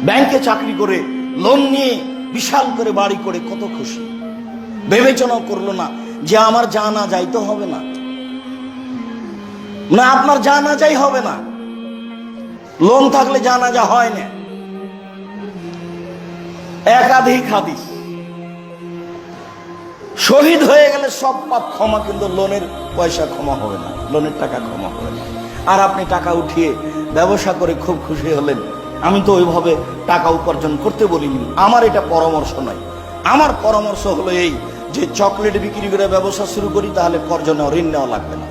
ব্যাংকে চাকরি করে লোন নিয়ে বিশাল করে বাড়ি করে কত খুশি, বিবেচনা করলো না যে আমার জানা যাইতে হবে না, না আপনার জানা যাই হবে না, লোন থাকলে জানাজা হয় না। একাধিক হাদিস, শহীদ হয়ে গেলে সব পাপ ক্ষমা, কিন্তু লোনের পয়সা ক্ষমা হবে না, লোনের টাকা ক্ষমা হবে না। আর আপনি টাকা উঠিয়ে ব্যবসা করে খুব খুশি হলেন। আমি তো ওইভাবে টাকা উপার্জন করতে বলিনি, আমার এটা পরামর্শ নয়। আমার পরামর্শ হলো এই যে চকলেট বিক্রি করে ব্যবসা শুরু করি, তাহলে কর্জ নেওয়া, ঋণ নেওয়া লাগবে না।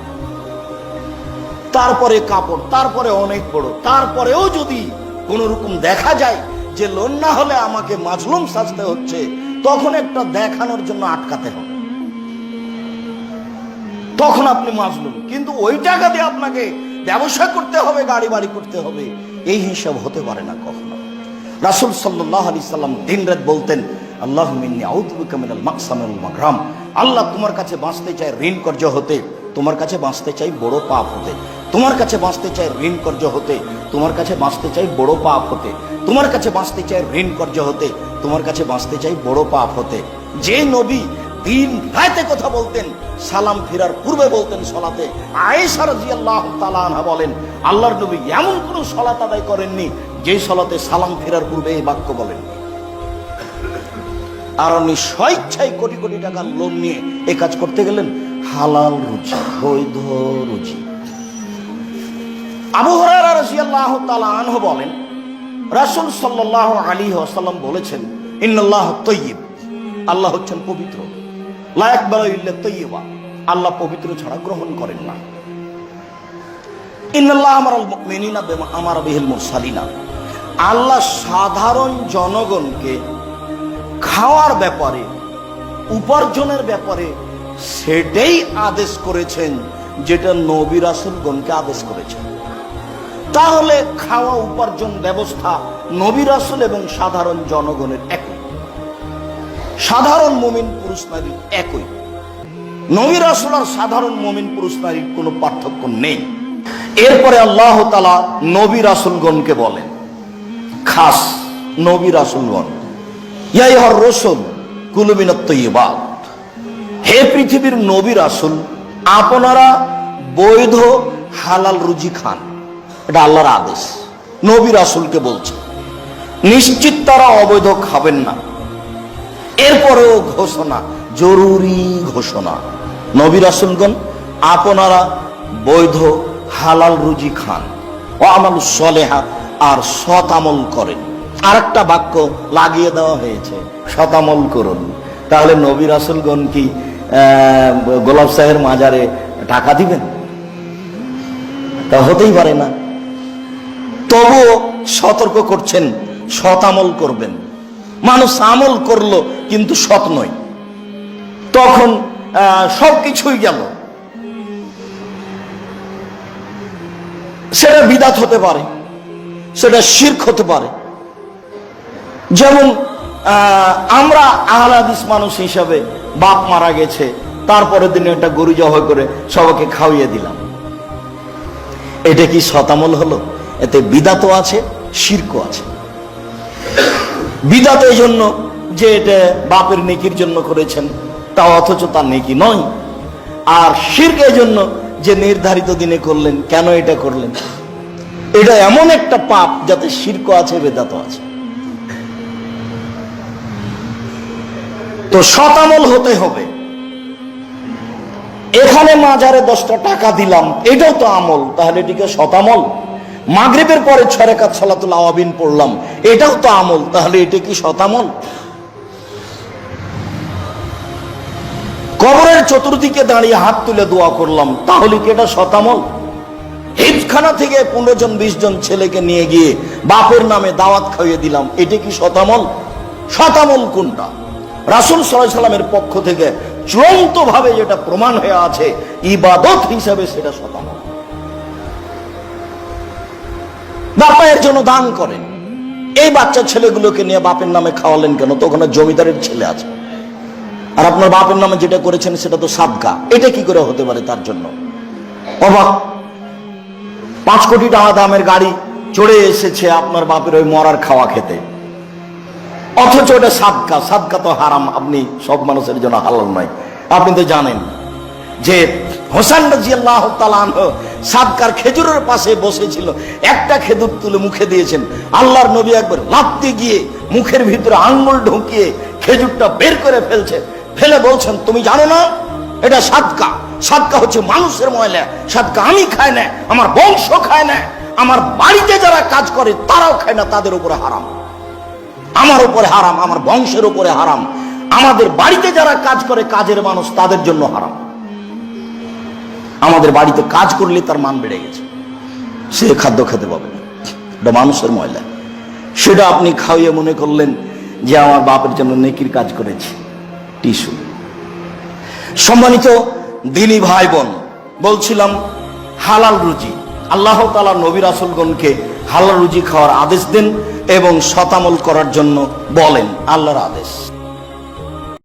তারপরে কাপড়, তারপরে অনেক বড়, তারপরেও যদি কোন রকম দেখা যায় যে লোন না হলে আমাকে মাজলুম সাজতে হচ্ছে, তখন একটা দেখানোর জন্য আটকাতে হবে, তখন আপনি মাজলুম। কিন্তু ওই টাকা দিয়ে আপনাকে ব্যবসা করতে হবে, গাড়ি বাড়ি করতে হবে, এই হিসাব হতে পারে না কখনো। রাসূল সাল্লাল্লাহু আলাইহি সাল্লাম দিনরাত বলতেন, আল্লাহুম্মা ইন্নী আউযু বিকা মিনাল মাকসামি ওয়াল মাগরাম। আল্লাহ, তোমার কাছে বাঁচতে চাই ঋণ কর্জ হতে, তোমার কাছে বাঁচতে চাই বড় পাপ হতে, তোমার কাছে বাঁচতে চাই ঋণ কর্জ হতে, তোমার কাছে বাঁচতে চাই বড় পাপ হতে, তোমার কাছে বাঁচতে চাই ঋণ কর্জ হতে, তোমার কাছে বাঁচতে চাই বড় পাপ হতে। যে নবী দিন রাতে কথা বলতেন, সালাম ফেরার পূর্বে বলতেন সলাতে। আয়েশা রাদিয়াল্লাহু তাআলা আনহা বলেন, আল্লাহর নবী এমন কোন সালাত আদায় করেননি যে সালাতে সালাম ফেরার পূর্বে এই বাক্য বলেননি। আর উনি স্বেচ্ছায় কোটি কোটি টাকার লোন নিয়ে এই কাজ করতে গেলেন। হালাল রুজি, বৈধ রুজি। আবু হুরায়রা রাদিয়াল্লাহু তাআলা আনহু বলেন, রাসূল সাল্লাল্লাহু আলাইহি ওয়াসাল্লাম বলেছেন, ইন্নাল্লাহ তাইয়্যিব, আল্লাহ হচ্ছেন পবিত্র, লা ইয়াকবালু ইল্লা তাইয়্যিবা, আল্লাহ পবিত্র ছাড়া গ্রহণ করেন না। ইন্নাল্লাহ আমারাল মুমিনিনা বিমা আমারা বিহিল মুরসালিনা, আল্লাহ সাধারণ জনগণকে খাওয়ার ব্যাপারে, উপার্জনের ব্যাপারে সেটাই আদেশ করেছেন যেটা নবী রাসূলগণকে আদেশ করেছেন। তাহলে খাওয়া উপার্জন ব্যবস্থা নবী রাসূল এবং সাধারণ জনগণের একই, সাধারণ মুমিন পুরুষ নারী একই। নবী রাসূল আর সাধারণ মুমিন পুরুষ নারীর কোনো পার্থক্য নেই। এরপরে আল্লাহ তাআলা নবী রাসূলগণকে বলেন, খাস নবী রাসূলগণ, ইয়া আইয়ুহার রাসূল কুলু মিনাত তাইয়্যিবাত, হে পৃথিবীর নবী রাসূল, আপনারা বৈধ হালাল রুজি খান। এটা আল্লাহর আদেশ, নবী রাসূলকে বলছে। নিশ্চিত তারা অবৈধ খাবেন না। এরপরেও ঘোষণা, জরুরি ঘোষণা, নবী রাসূলগণ আপনারা বৈধ হালাল রুজি খান, ওয়া আমালুস সলিহাত, আর সৎ আমল করেন। আরেকটা বাক্য লাগিয়ে দেওয়া হয়েছে, সৎ আমল করুন। তাহলে নবী রাসূলগণ কি গোলাপ সাহেবের মাজারে টাকা দিবেন? তা হতেই পারে না। তবুও সতর্ক করছেন, সৎ আমল করবেন। মানুষ আমল করলো কিন্তু সৎ নয়, তখন সবকিছুই গেল। সেটা বিদআত হতে পারে, সেটা শিরক হতে পারে। যেমন আমরা আহলে হাদিস মানুষ হিসাবে বাপ মারা গেছে, তারপরের দিনে একটা গরু জবাই করে সবাইকে খাওয়িয়ে দিলাম, এটা কি সৎ আমল হলো? এতে বিদআতও আছে, শিরকও আছে। বিদআত এই জন্য যে এটা বাপের নেকির জন্য করেছেন, তা অথচ তার নেকি নয়। আর শিরক এই জন্য যে নির্ধারিত দিনে করলেন, কেন এটা করলেন? এটা এমন একটা পাপ যাতে শিরকও আছে, বিদআতও আছে। তো সৎ আমল হতে হবে। এখানে মাজারে 10টা টাকা দিলাম, এটাও তো আমল, তাহলে এটিকে সৎ আমল। মাগরিবের পরে 6 রাকাত সালাতুল আওয়াবিন পড়লাম, এটাও তো আমল, তাহলে এটা কি সৎ আমল? কবরের চতুর্দিকে দাঁড়িয়ে হাত তুলে দোয়া করলাম, তাহলে কি এটা সৎ আমল? হিফখানা থেকে 15 জন 20 জন ছেলেকে নিয়ে গিয়ে বাপের নামে দাওয়াত খাইয়ে দিলাম, এটা কি সৎ আমল? সৎ আমল কোনটা? রাসূল সাল্লাল্লাহু আলাইহি সাল্লামের পক্ষ থেকে চূড়ান্ত ভাবে যেটা প্রমাণ হয়ে আছে ইবাদত হিসাবে, সেটা সৎ আমল। বাপের জন্য দান করেন, এই বাচ্চা ছেলেগুলোকে নিয়ে বাপের নামে খাওয়ালেন কেন? তো ওখানে জমিদারের ছেলে আছে, আর আপনার বাপের নামে যেটা করেছেন সেটা তো সাদকা, এটা কি করে হতে পারে? তার জন্য অবাক। 5 কোটি টাকা দামের গাড়ি চড়ে এসেছে আপনার বাপের ওই মরার খাওয়া খেতে, অথচ ওটা সাদকা। সাদকা তো হারাম, আপনি সব মানুষের জন্য হালাল নয়। আপনি তো জানেন যে হোসেন রাদিয়াল্লাহু তাআলা আনহু সাদকার খেজুরের পাশে বসেছিল, একটা খেজুর তুলে মুখে দিয়েছেন, আল্লাহর নবী একবার লাফতে গিয়ে মুখের ভিতরে আঙ্গুল ঢুকিয়ে খেজুরটা বের করে ফেলে বলছেন, তুমি জানো না এটা সাদকা? সাদকা হচ্ছে মানুষের ময়লা। সাদকা আমি খাই না, আমার বংশ খায় না, আমার বাড়িতে যারা কাজ করে তারাও খায় না, তাদের উপরে হারাম। আমার উপরে হারাম, আমার বংশের উপরে হারাম, আমাদের বাড়িতে যারা কাজ করে কাজের মানুষ তাদের জন্য হারাম। আমাদের বাড়িতে কাজ করলে তার মান বেড়ে গেছে, সে খাদ্য খেতে পাবে না, এটা মানুষের ময়লা। সেটা আপনি খাইয়ে মনে করলেন যে আমার বাপের জন্য নেকির কাজ করেছি। টিস্যু। সম্মানিত দিনী ভাই বোন, বলছিলাম হালাল রুজি, আল্লাহ তাআলা নবী রাসূলগণকে হালাল রুজি খাওয়ার আদেশ দেন এবং শতামল করার জন্য বলেন, আল্লাহর আদেশ।